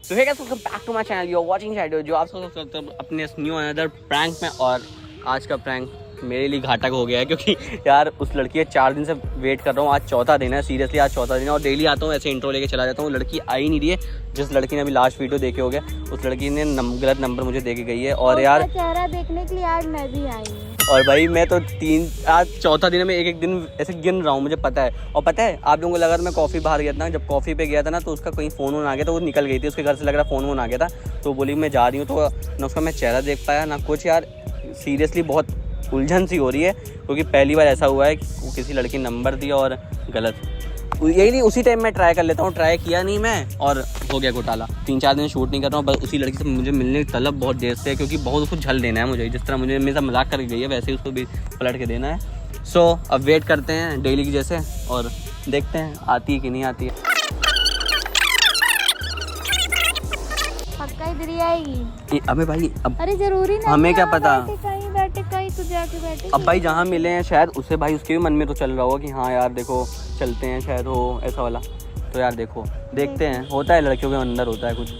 तो hey guys, welcome back to my channel. You are watching shadow, जो आप सब अपने न्यू अनदर प्रैंक में। और आज का प्रैंक मेरे लिए घातक हो गया है, क्योंकि यार उस लड़की के 4 दिन से वेट कर रहा हूँ। आज चौथा दिन है, सीरियसली आज चौथा दिन है। और डेली आता हूँ ऐसे इंट्रो लेके चला जाता हूँ, लड़की आ ही नहीं रही है। जिस लड़की ने अभी लास्ट वीडियो देखे हो गए, उस लड़की ने गलत नंबर मुझे दे के गई है। और यार चेहरा देखने के लिए आज मैं भी आई हूँ। और भाई मैं तो आज चौथा दिन में एक दिन ऐसे गिन रहा हूँ, मुझे पता है। और पता है आप लोगों को लगा मैं कॉफ़ी बाहर गया था ना, जब कॉफ़ी पे गया था ना, तो उसका कहीं फ़ोन वोन आ गया था, वो निकल गई थी उसके घर से, लग रहा फ़ोन आ गया था। तो बोली मैं जा रही हूँ, तो ना उसका मैं चेहरा देख पाया ना कुछ। यार सीरियसली बहुत उलझन सी हो रही है, क्योंकि पहली बार ऐसा हुआ है कि किसी लड़की नंबर दिया और गलत। यही नहीं, उसी टाइम मैं ट्राई कर लेता हूँ, ट्राई किया नहीं मैं और हो गया घोटाला। 3-4 दिन शूट नहीं कर रहा हूँ, बस उसी लड़की से मुझे मिलने की तलब बहुत देर से है, क्योंकि बहुत उसको झल देना है मुझे। जिस तरह मुझे मेरे साथ मजाक करके गई है, वैसे ही उसको भी पलट के देना है। सो अब वेट करते हैं डेली की जैसे, और देखते हैं आती है कि नहीं आती है। पक्का इधर ही आएगी। अबे भाई अब अरे जरूरी नहीं, हमें क्या पता। बैठे कहीं तो जाके बैठे। अब भाई जहाँ मिले हैं शायद उससे, भाई उसके भी मन में तो चल रहा होगा कि हाँ यार देखो चलते हैं, शायद हो ऐसा वाला। तो यार देखो, देखते हैं, होता है लड़कियों के अंदर होता है कुछ।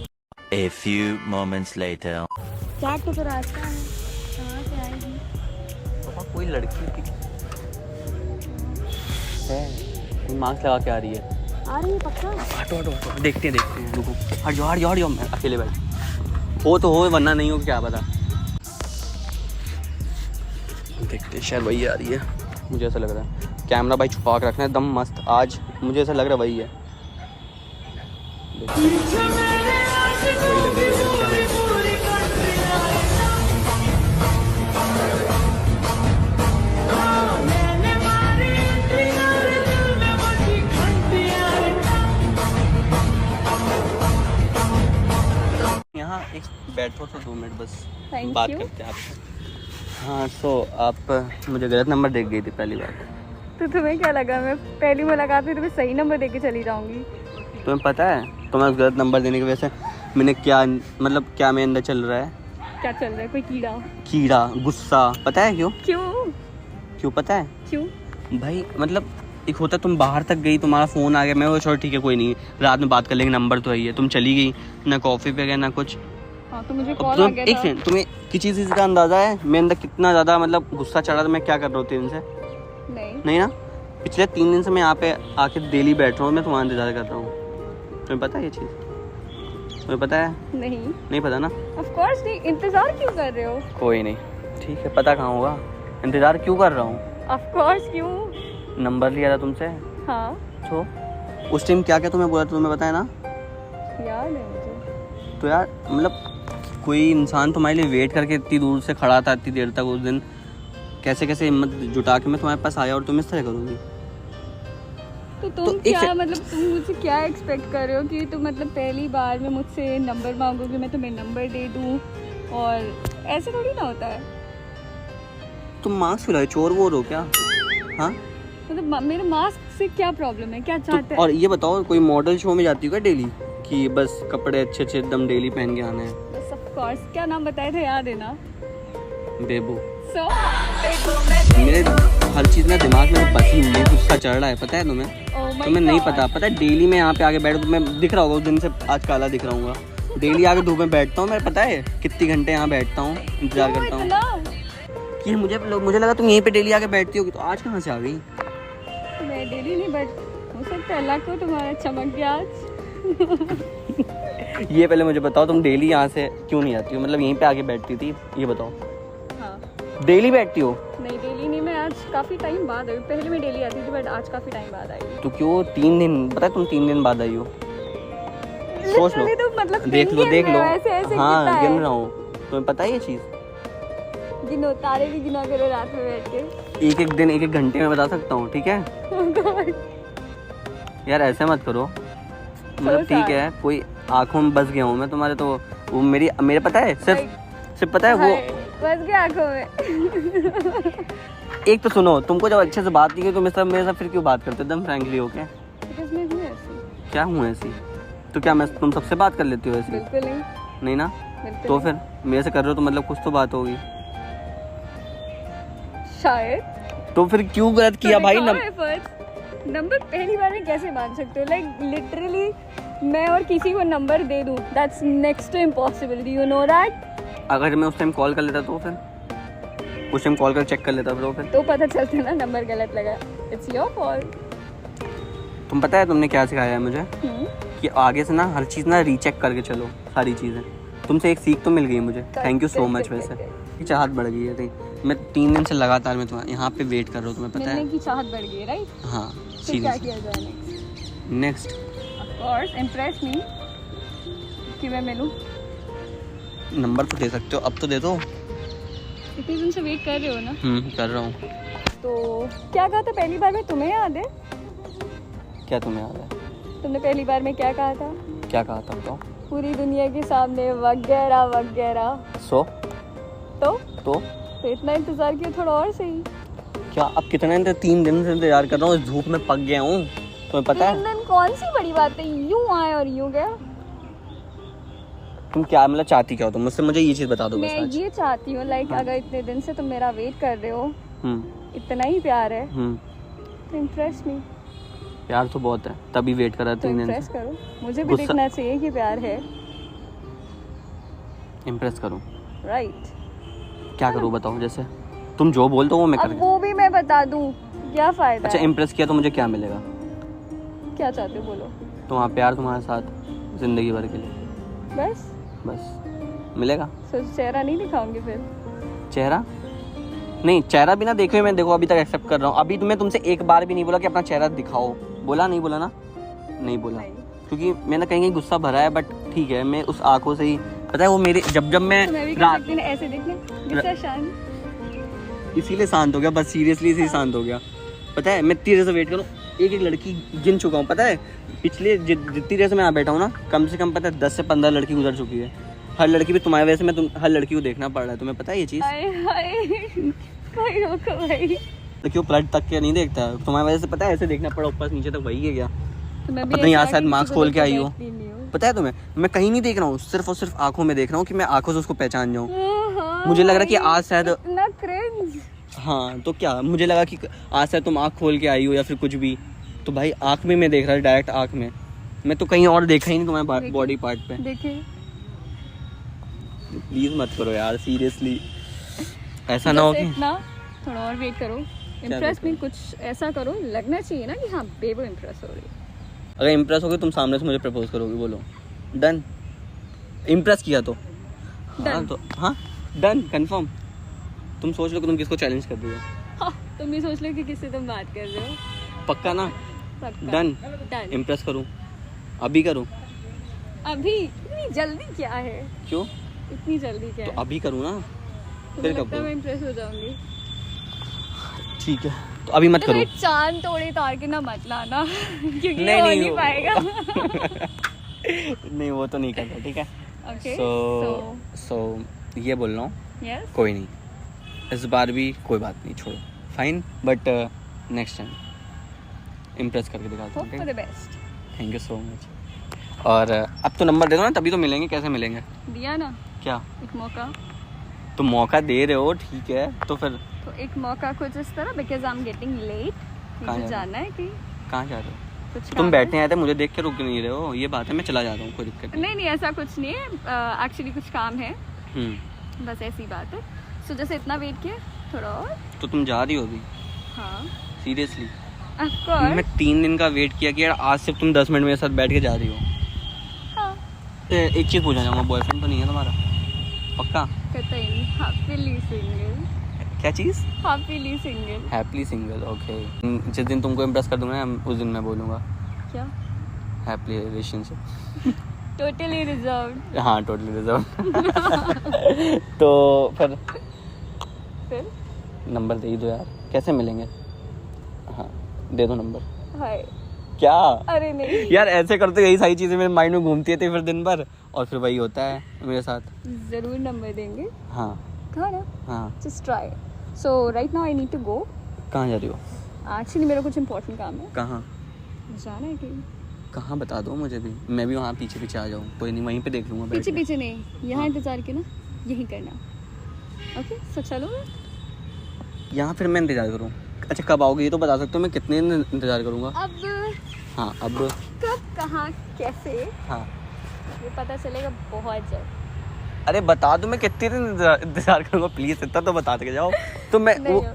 A few moments later. Jat को तो रास्ता है, कहाँ से आएगी? पापा कोई लड़की है, मास्क लगा के आ रही है। आ रही है पक्का। हटो हटो हटो, देखते हैं रुको। हट जाओ मैं अकेले बैठ। हो तो हो, वरना नहीं हो, क्या पता। देखते हैं, शायद वही आ रही है, मुझे ऐसा लग रहा है। कैमरा भाई छुपा के रखना है, दम मस्त आज, मुझे ऐसा लग रहा है वही है। यहाँ एक बैठो तो 2 मिनट बस बात करते हैं आपसे। हाँ सो आप मुझे गलत नंबर देख गई थी पहली बार। तो तुम्हें क्या लगा मैं पहली मुलाकात में तुम्हें सही नंबर देके चली जाऊंगी? तुम्हें पता है तुम्हें उस गलत नंबर देने की वजह से मैंने क्या, मतलब क्या मेरे अंदर चल रहा है? क्या चल रहा है? कोई कीड़ा, गुस्सा। पता है क्यों? क्यों पता है? क्यों भाई मतलब एक होता तुम बाहर तक गई, तुम्हारा फ़ोन आ गया, मैं वो छोड़ ठीक है कोई नहीं, रात में बात कर लेंगे, नंबर तो है। तुम चली गई, ना कॉफ़ी पे गए ना कुछ। हाँ, तो मुझे कॉल आ गया था। एक सेकंड, तुम्हें किसी चीज़ का अंदाज़ा है मेरे अंदर कितना ज़्यादा मतलब गुस्सा चढ़ा था? मैं क्या कर रहा हूँ 3 दिन से? नहीं ना, पिछले 3 दिन से मैं यहाँ पे आके डेली बैठ रहा हूँ, मैं तुम्हारा इंतज़ार कर रहा हूँ। तुम्हें पता है ये चीज़? तुम्हें पता है? नहीं पता ना? ऑफ कोर्स नहीं। इंतजार क्यों कर रहे हो? कोई नहीं, ठीक है, पता कहाँ होगा। इंतज़ार क्यों कर रहा हूँ? ऑफ कोर्स क्यों? नंबर लिया था तुमसे। हाँ तो उस टाइम क्या क्या तुम्हें बोला था, तुम्हें पता है ना? याद है मुझे। तो यार मतलब कोई इंसान तुम्हारे लिए वेट करके इतनी दूर से खड़ा था इतनी देर तक, उस दिन कैसे कैसे हिम्मत जुटा के मैं तुम्हारे पास आया, और तुम इस तरह करोगी? तो तुम क्या मतलब तुम मुझसे क्या एक्सपेक्ट कर रहे हो कि तुम मतलब पहली बार में मुझसे नंबर मांगोगे, मैं तुम्हें नंबर दे दूं? और ऐसे थोड़ी ना होता है। तुम मास्क फैलाए, चोर वोर हो क्या? हाँ मतलब मेरे मास्क से क्या प्रॉब्लम है? क्या चाहते हैं? और ये बताओ, कोई मॉडल शो में जाती हो क्या डेली, कि बस कपड़े अच्छे अच्छे एकदम डेली पहन के आने हैं? बस ऑफ कोर्स। क्या नाम बताए थे, याद है ना? बेबू। सो मेरे हर चीज़ ना दिमाग में बसी हुई है, गुस्सा चढ़ रहा है, पता है तुम्हें? तुम्हें नहीं पता है डेली मैं यहाँ पे आके बैठ, मैं दिख रहा होगा उस दिन से आज काला दिख रहा हूँ। डेली आके धूप में बैठता हूँ, मैं पता है कितनी घंटे यहाँ बैठता हूँ, इंतजार करता हूँ कि मुझे लगा तुम यहीं पे डेली आके बैठती होगी, तो आज कहाँ से आ गई? मैं डेली नहीं बैठ, हो सकता है अल्लाह को तुम्हारा चमक गया आज। ये पहले मुझे बताओ, तुम डेली यहाँ से क्यों नहीं आती हो? मतलब यहीं पे आके बैठती थी, ये बताओ। हाँ डेली बैठती हो? नहीं डेली नहीं, मैं आज काफ़ी टाइम बाद आई। पहले मैं डेली आती थी, बट आज काफ़ी टाइम बाद आई। तो क्यों 3 दिन? पता है तुम 3 दिन बाद आई हो? सोच लो, तो मतलब देख लो ऐसे ऐसे हाँ गिन रहा हूँ, तुम्हें पता है ये चीज़? गिनो, तारे भी गिना करो रात में बैठ के। एक दिन 1 घंटे में बता सकता हूँ, ठीक है? यार ऐसे मत करो, मतलब ठीक है, कोई आंखों में बस गया हूँ मैं तुम्हारे, तो वो मेरे पता है, सिर्फ पता है वो बस गया आंखों में। एक तो सुनो, तुमको जब अच्छे से बात नहीं की तो मेरे साथ फिर क्यों बात करते एकदम फ्रैंकली होके? क्या हूँ ऐसी? तो क्या मैं तुम सबसे बात कर लेती हूँ ऐसी? बिल्कुल नहीं ना? तो फिर मेरे से कर रहे हो तो मतलब कुछ तो बात होगी शायद। तो फिर क्यों गलत किया भाई? नंबर पहली बार में कैसे मान सकते हो? लाइक लिटरली मैं और किसी को नंबर दे दूँ, that's next to impossible, do you know that? अगर मैं उस टाइम कॉल कर लेता तो फिर उस टाइम कॉल कर चेक कर लेता फिर तो पता चलता ना नंबर गलत लगा, इट्स योर फॉल्ट। तुम पता है तुमने क्या सिखाया है मुझे कि आगे से ना हर चीज़ ना रीचेक करके चलो, सारी चीज़ें। तुमसे एक सीख तो मिल गई मुझे, थैंक यू सो मच। वैसे चाहत बढ़ गई है थी, मैं 3 दिन से लगातार मैं तुम्हारे यहाँ पे वेट कर रहा हूँ, तुम्हें पता मिलने है। की चाहत बढ़ गई, राइट? हाँ तो क्या किया जाए next? Of course impress me कि मैं मिलूं। नंबर तो दे सकते हो, अब तो दे दो। इतने दिन से वेट कर रहे हो ना? कर रहा हूँ। तो क्या कहा था पहली बार में, तुम्हें याद है? क्या तुम्हें याद है? तुमने पहली बार में क्या कहा था? क्या कहा था बताओ? पूरी दुनिया के सामने वगैरह वगैरह। सो तो इतना इंतजार किया, थोड़ा और सही। क्या अब कितने दिन, 3 दिन से इंतजार कर रहा हूँ, इस धूप में पक गया हूँ, तुम्हें पता 3 है। दिन कौन सी बड़ी बात है, यूं आए और यूं गया। तुम क्या मतलब चाहती क्या हो तुम मुझसे, मुझे ये चीज़ बता दो बस मैं आज। ये चाहती हूँ लाइक हाँ। अगर इतने दिन से तुम मेरा वेट कर रहे हो, हम्म इतना ही प्यार है हम्म तो इम्प्रेस मी। प्यार तो बहुत है, तभी वेट करा तो 3 दिन इम्प्रेस से। करो, मुझे भी गुस्सा- दिखना चाहिए कि प्यार है, इम्प्रेस करूँ? राइट? क्या करूँ बताओ, जैसे तुम जो बोल दो वो मैं अब कर। वो भी मैं बता दूं, क्या फायदा अच्छा है? इम्प्रेस किया तो मुझे क्या मिलेगा? क्या चाहते हो बोलो? तुम्हारा प्यार तुम्हारे साथ जिंदगी भर के लिए, बस मिलेगा। तो चेहरा नहीं दिखाऊंगी फिर? चेहरा नहीं, चेहरा भी ना देखे मैं देखो अभी तक एक्सेप्ट कर रहा हूँ। अभी तुम्हें तुमसे एक बार भी नहीं बोला कि अपना चेहरा दिखाओ, बोला नहीं, बोला ना, नहीं बोला, नहीं। क्योंकि मैंने कहीं कहीं गुस्सा भरा है, बट ठीक है, मैं उस आंखों से ही, पता है वो मेरे जब तो मैं भी मैं कर रात, सकती हूँ ना ऐसे देखने, गुस्सा शांत। इसीलिए शांत हो गया, बस सीरियसली इसी शांत हो गया। पता है मैं इतनी देर से वेट करूँ, एक एक लड़की गिन चुका हूँ, पता है पिछले जितनी देर से मैं यहाँ बैठा हूँ ना, कम से कम पता है 10 से 15 लड़की गुजर चुकी है। हर लड़की भी तुम्हारे वजह से मैं हर लड़की को देखना पड़ रहा है, तुम्हें पता है ये चीज़? हाय हाय, कोई रोको भाई। लड़कियों पलट तक के नहीं देखता है, तुम्हारी वजह से पता है ऐसे देखना पड़ा ऊपर से नीचे तक, वही है क्या? तो मैं भी पता नहीं ऐसा यहाँ शायद किसी मास्क को खोल देख के आई हो। बैठती नहीं हूँ। पता है तुम्हें, मैं कहीं नहीं देख रहा हूँ, सिर्फ और सिर्फ आंखों में देख रहा हूँ कि मैं आंखों से उसको पहचान जाऊँ। हाँ, मुझे लग रहा है कि आज शायद, इतना क्रिंज। हाँ तो क्या, मुझे लगा कि आज शायद तुम आँख खोल के आई हो या फिर कुछ भी, तो भाई आँख में मैं देख रहा था, डायरेक्ट आँख में, मैं तो कहीं और देखा ही नहीं तुम्हारे देखिए। बॉडी पार्ट पे। देखिए प्लीज मत करो यार, सीरियसली ऐसा ना हो बस कि इतना, थोड़ा और वेट करो, इम्प्रेस में कुछ ऐसा करो लगना चाहिए ना कि हाँ बेबो इम्प्रेस हो रही है। अगर इम्प्रेस हो गए तुम सामने से मुझे प्रपोज करोगे, बोलो डन? इम्प्रेस किया तो हाँ, Done. तो हाँ डन कंफर्म। तुम सोच लो कि तुम किसको चैलेंज कर रही हो, हाँ, तुम भी सोच लो कि किससे तुम बात कर रहे हो। पक्का ना? पक्का। डन? डन। इम्प्रेस करूँ? अभी करूँ? अभी इतनी जल्दी क्या है? क्यों? इतनी जल्दी क्या तो है? अभी करूँ ना, तुम्हें फिर कब लगता है करूँ? मैं इम्प्रेस हो जाऊंगी? ठीक है तो अभी मत तो करो। फिर चांद तोड़े तार के ना मत लाना क्योंकि नहीं, ये हो नहीं, नहीं वो- पाएगा। नहीं वो तो नहीं करता, ठीक है। ओके सो ये बोल रहा हूँ, यस कोई नहीं, इस बार भी कोई बात नहीं, छोड़ो, fine, but next time impress करके दिखाता होप हूँ। For the best. Thank you so much. और अब तो नंबर दे दो ना, तभी तो मिलेंगे, कैसे मिलेंगे? दिया ना क्या एक मौका, तो मौका दे रहे हो, ठीक है, तो फिर तो एक मौका कुछ इस तरह, because I am getting late, कहाँ मुझे जा रहे हो? जाना है कि कहाँ जा रहे हो? कुछ तुम काम है। बैठने आए थे, मुझे देख के रुक नहीं रहे हो, ये बात है, मैं चला जाता हूँ, कोई दिक्कत नहीं। नहीं नहीं ऐसा कुछ नहीं है, एक्चुअली कुछ काम है, हम्म, बस ऐसी बात है। सो जैसे इतना वेट किया, थोड़ा और। तो तुम जा रही हो अभी? हाँ सीरियसली? Of course. मैं 3 दिन का वेट किया कि यार आज सिर्फ तुम 10 मिनट मेरे साथ बैठ के जा रही हो। हाँ एक चीज़ पूछना चाहूँगा, बॉयफ्रेंड तो नहीं है तुम्हारा? पक्का? कतई नहीं, हैप्पीली सिंगल, क्या चीज़? Happily single. Happily single, okay. जिस दिन तुमको इम्प्रेस कर दूंगा ना, उस दिन मैं बोलूँगा क्या? Happily relationship. Totally reserved. हाँ टोटली रिजर्व। तो फिर नंबर दे ही दो यार, कैसे मिलेंगे? हाँ दे दो नंबर। हाय, क्या? अरे नहीं यार ऐसे करते यही सारी चीज़ें मेरे माइंड में घूमती है फिर दिन भर, और फिर वही होता है मेरे साथ। जरूर नंबर देंगे, हाँ कहा ना, हाँ। Just try. So right now I need to go, कहाँ जा रही हो? एक्चुअली मेरा कुछ इंपॉर्टेंट काम है, कहाँ? जाना है कहीं। कहाँ बता दो मुझे भी, मैं भी वहाँ पीछे पीछे आ जाऊँ, कोई नहीं, वहीं पे देख लूँगा बैठ पीछे के। पीछे नहीं, यहाँ इंतजार के ना, यही करना। ओके सो चलो। यहाँ फिर मैं इंतज़ार करूँ? अच्छा कब आओगे ये तो बता सकते हो, मैं कितने दिन इंतज़ार करूँगा? अब हाँ अब कब कहाँ कैसे हाँ ये पता चलेगा बहुत जल्द। अरे बता दो, मैं कितने दिन इंतजार करूँगा प्लीज़, इतना तो बता के जाओ। तो मैं वो नहीं,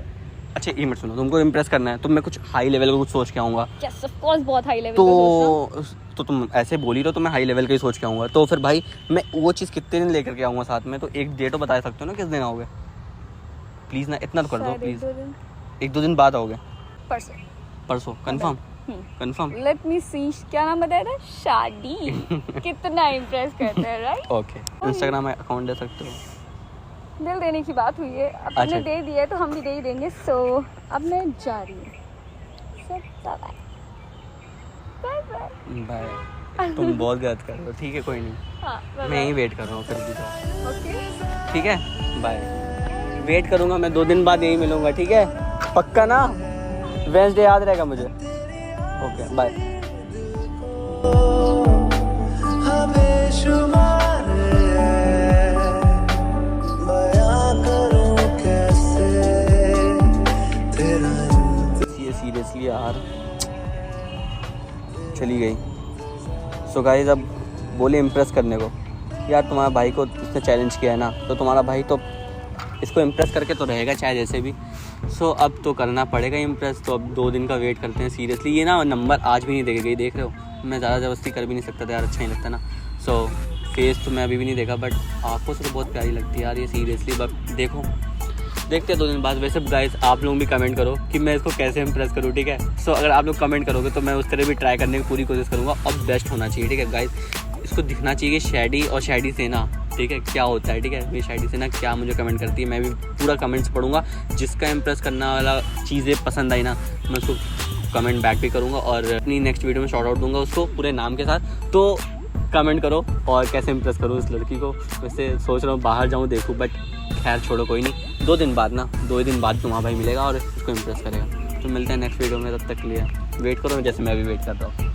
अच्छा ये मत सुनो, तुमको इम्प्रेस करना है तो मैं कुछ हाई लेवल का कुछ सोच के आऊँगा। यस ऑफ कोर्स बहुत हाई लेवल का सोच रहा हूँ। तो तुम ऐसे बोली रहो तो मैं हाई लेवल का ही सोच के आऊँगा। तो फिर भाई मैं वो चीज़ कितने दिन लेकर के आऊँगा साथ में, तो एक डेट तो बता सकते हो ना किस दिन आओगे प्लीज़ ना, इतना तो कर दो शायद प्लीज़। 1-2 दिन। 1-2 दिन बाद आओगे? परसों। परसों कंफर्म? कंफर्म? लेट मी सी, क्या नाम बताया था? शादी। कितना इम्प्रेस करते हैं राइट। ओके, इंस्टाग्राम अकाउंट दे सकते हो? दिल देने की बात हुई है, अब अच्छा। तुमने दे दिया है तो हम भी दे ही देंगे। सो अब मैं जा रही हूँ। सब बाय बाय। बाय। तुम बहुत गलत कर रहे हो, ठीक है कोई नहीं, हाँ मैं यहीं वेट कर रहा हूँ फिर भी तो। ओके। ठीक है बाय, वेट करूँगा मैं, 2 दिन बाद यहीं मिलूँगा, ठीक है पक्का ना? वेडनेसडे याद रहेगा मुझे। Okay bye. सीरियसली यार चली गई। सो गाइस अब बोले इम्प्रेस करने को, यार तुम्हारा भाई को उसने चैलेंज किया है ना, तो तुम्हारा भाई तो इसको इम्प्रेस करके तो रहेगा चाहे जैसे भी। सो अब तो करना पड़ेगा इम्प्रेस। तो अब 2 दिन का वेट करते हैं सीरियसली। ये ना नंबर आज भी नहीं देखे गई, देख रहे हो, मैं ज़्यादा ज़बरदस्ती कर भी नहीं सकता था यार, अच्छा नहीं लगता ना। सो फेस तो मैं अभी भी नहीं देखा, बट आंखों से तो बहुत प्यारी लगती है यार ये सीरियसली। बट देखो देखते हैं 2 दिन बाद। वैसे गाइस आप लोग भी कमेंट करो कि मैं इसको कैसे इम्प्रेस करूँ, ठीक है। सो अगर आप लोग कमेंट करोगे तो मैं उस तरह भी ट्राई करने की पूरी कोशिश करूँगा, और बेस्ट होना चाहिए, ठीक है गाइस। इसको दिखना चाहिए कि शैडी और शैडी सेना, ठीक है, क्या होता है, ठीक है। मेरी शैडी सेना क्या मुझे कमेंट करती है, मैं भी पूरा कमेंट्स पढ़ूंगा। जिसका इम्प्रेस करने वाला चीज़ें पसंद आई ना, मैं उसको कमेंट बैक भी करूँगा और अपनी नेक्स्ट वीडियो में शॉर्ट आउट दूंगा उसको पूरे नाम के साथ। तो कमेंट करो और कैसे इम्प्रेस करूँ इस लड़की को। वैसे सोच रहा हूँ बाहर जाऊँ देखूँ, बट खैर छोड़ो कोई नहीं, 2 दिन बाद ना, 2 दिन बाद तुम्हारा भाई मिलेगा और इसको इम्प्रेस करेगा। तो मिलते हैं नेक्स्ट वीडियो में, तब तक के लिए वेट करो जैसे मैं अभी वेट कर रहा हूँ।